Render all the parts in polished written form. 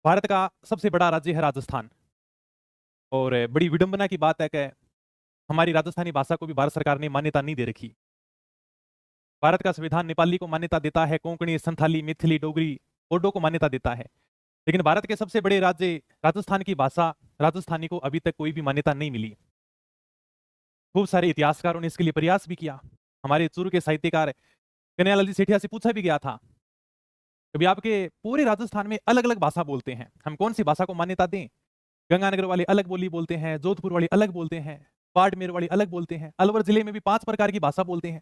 भारत का सबसे बड़ा राज्य है राजस्थान और बड़ी विडंबना की बात है कि हमारी राजस्थानी भाषा को भी भारत सरकार ने मान्यता नहीं दे रखी। भारत का संविधान नेपाली को मान्यता देता है, कोंकणी, संथाली, मैथिली, डोगरी, बोडो को मान्यता देता है। लेकिन भारत के सबसे बड़े राज्य राजस्थान की भाषा राजस्थानी को अभी तक कोई भी मान्यता नहीं मिली। खूब सारे इतिहासकारों ने इसके लिए प्रयास भी किया। हमारे चूरू के साहित्यकार कन्हैयालाल जी सेठिया से पूछा भी गया था, कभी आपके पूरे राजस्थान में अलग अलग भाषा बोलते हैं, हम कौन सी भाषा को मान्यता दें? गंगानगर वाले अलग बोली बोलते हैं, जोधपुर वाले अलग बोलते हैं, बाड़मेर वाले अलग बोलते हैं, अलवर जिले में भी 5 प्रकार की भाषा बोलते हैं।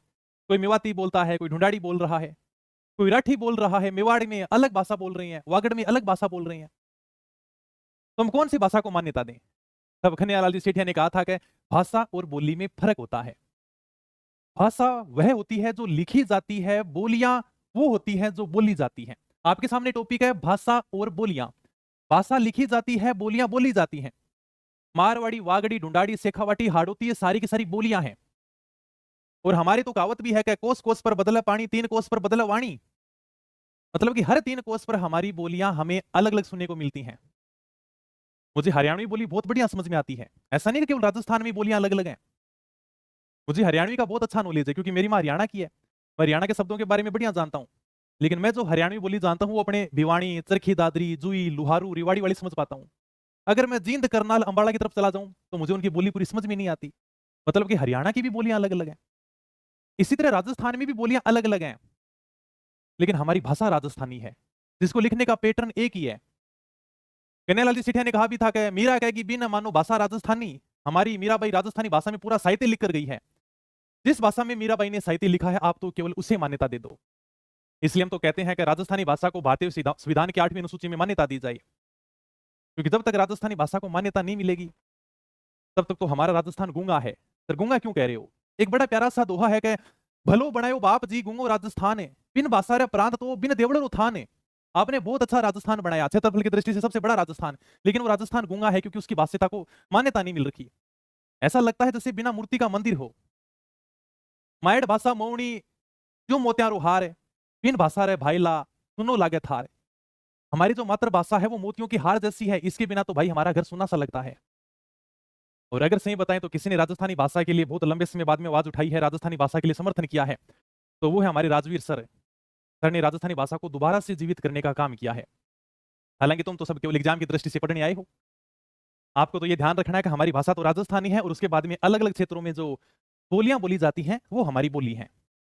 कोई मेवाती बोलता है, कोई ढूंढाड़ी बोल रहा है, कोई राठी बोल रहा है, मेवाड़ी में अलग भाषा बोल रही है, वागड़ में अलग भाषा बोल रही है। तो हम कौन सी भाषा को मान्यता दें? तब कन्हैयालाल जी सेठिया ने कहा था कि भाषा और बोली में फर्क होता है। भाषा वह होती है जो लिखी जाती है, बोलियां वो होती है जो बोली जाती है। आपके सामने टॉपिक है भाषा और बोलियां। भाषा लिखी जाती है, बोलियां बोली जाती हैं। मारवाड़ी, वागड़ी, ढूंढाड़ी, शेखावाटी, हाड़ौती, ये सारी की सारी बोलियां हैं। और हमारी तो कहावत भी है कि कोस कोस पर बदला पानी, 3 कोस पर बदला वाणी। मतलब कि हर 3 कोस पर हमारी बोलियां हमें अलग अलग सुनने को मिलती हैं। मुझे हरियाणवी बोली बहुत बढ़िया समझ में आती है। ऐसा नहीं कि केवल राजस्थान में बोलियां अलग अलग हैं। मुझे हरियाणवी का बहुत अच्छा नॉलेज है क्योंकि मेरी माँ हरियाणा की है। मैं हरियाणा के शब्दों के बारे में बढ़िया जानता हूँ। लेकिन मैं जो हरियाणवी बोली जानता हूँ वो अपने भिवानी, चरखी दादरी, जुई, लुहारू, रिवाड़ी वाली समझ पाता हूँ। अगर मैं जींद, करनाल, अंबाला की तरफ चला जाऊं तो मुझे उनकी बोली पूरी समझ में नहीं आती। मतलब कि हरियाणा की भी बोलियां अलग अलग हैं। इसी तरह राजस्थान में भी बोलियां अलग अलग हैं, लेकिन हमारी भाषा राजस्थानी है, जिसको लिखने का पैटर्न एक ही है। कन्हैयालाल जी सेठिया ने कहा भी था कि मीरा कहेगी बिन मानो भाषा राजस्थानी। हमारी मीराबाई राजस्थानी भाषा में पूरा साहित्य लिख कर गई है। जिस भाषा में मीराबाई ने साहित्य लिखा है आप तो केवल उसे मान्यता दे दो। इसलिए हम तो कहते हैं कि राजस्थानी भाषा को भारतीय संविधान की 8वीं अनुसूची में मान्यता दी जाए, क्योंकि जब तक राजस्थानी भाषा को मान्यता नहीं मिलेगी तब तक तो हमारा राजस्थान गूंगा है। सर गूंगा क्यों कह रहे हो? एक बड़ा प्यारा सा दोहा है कि भलो बनायो बाप जी गूंगो राजस्थान है, बिन भाषा प्रांत तो बिन देवड़ो उत्थान है। आपने बहुत अच्छा राजस्थान बनाया, क्षेत्रफल की दृष्टि से सबसे बड़ा राजस्थान, लेकिन वो राजस्थान गूंगा है क्योंकि उसकी भाषा को मान्यता नहीं मिल रखी। ऐसा लगता है जैसे बिना मूर्ति का मंदिर हो। मायड़ भाषा मौनी जो मोत्यारो हार है, बिन भाषा रे भाईला सुनो लागे थार। हमारी जो मातृभाषा है वो मोतियों की हार जैसी है, इसके बिना तो भाई हमारा घर सुना सा लगता है। और अगर सही बताएं तो किसी ने राजस्थानी भाषा के लिए बहुत लंबे समय बाद में आवाज उठाई है, राजस्थानी भाषा के लिए समर्थन किया है, तो वो है हमारे राजवीर सर। सर ने राजस्थानी भाषा को दोबारा से जीवित करने का काम किया है। हालांकि तुम तो सब केवल एग्जाम की दृष्टि से पढ़ने आए हो। आपको तो ये ध्यान रखना है कि हमारी भाषा तो राजस्थानी है और उसके बाद में अलग अलग क्षेत्रों में जो बोलियां बोली जाती हैं वो हमारी बोली है।